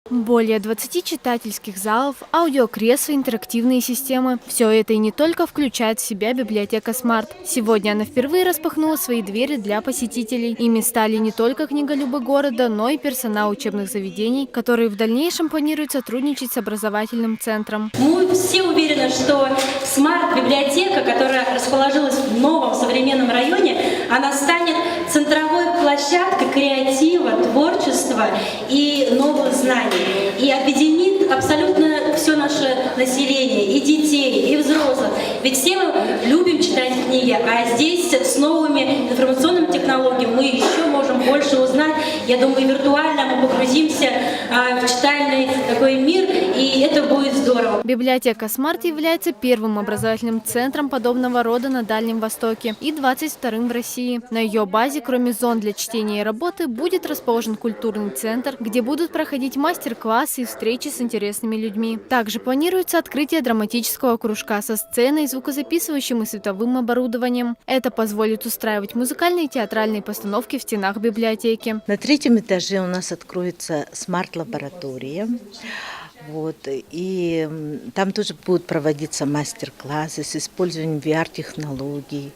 Более 20 читательских залов, аудиокресла, интерактивные системы. Все это и не только включает в себя библиотека Smart. Сегодня она впервые распахнула свои двери для посетителей. Ими стали не только книголюбы города, но и персонал учебных заведений, которые в дальнейшем планируют сотрудничать с образовательным центром. Мы все уверены, что смарт-библиотека, которая расположилась в новом современном районе, она станет центровой площадкой креатива, творчества и новых знаний. И объединит абсолютно все наше население, и детей, и взрослых. Ведь все мы любим читать книги, а здесь с новыми информационными технологиями мы еще можем больше узнать. Я думаю, виртуально мы погрузимся в читальный такой мир, и это будет здорово. Библиотека Smart является первым образовательным центром подобного рода на Дальнем Востоке и 22-м в России. На ее базе, кроме зон для чтения и работы, будет расположен культурный центр, где будут проходить мастер-классы и встречи с интересными людьми. Также планируется открытие драматического кружка со сценой, звукозаписывающим и световым оборудованием. Это позволит устраивать музыкальные и театральные постановки в стенах библиотеки. На 3-м этаже у нас откроется смарт-лаборатория. И там тоже будут проводиться мастер-классы с использованием VR-технологий.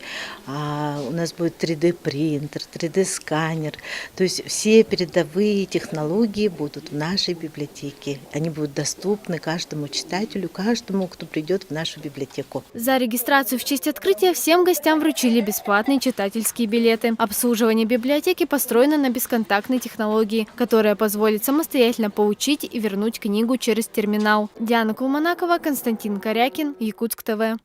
У нас будет 3D-принтер, 3D-сканер. То есть все передовые технологии будут в нашей библиотеке. Они будут доступны каждому читателю, каждому, кто придет в нашу библиотеку. За регистрацию в честь открытия всем гостям вручили бесплатные читательские билеты. Обслуживание библиотеки построено на бесконтактной технологии, которая позволит самостоятельно получить и вернуть книгу через терминал. Диана Кулманакова, Константин Корякин, Якутск ТВ.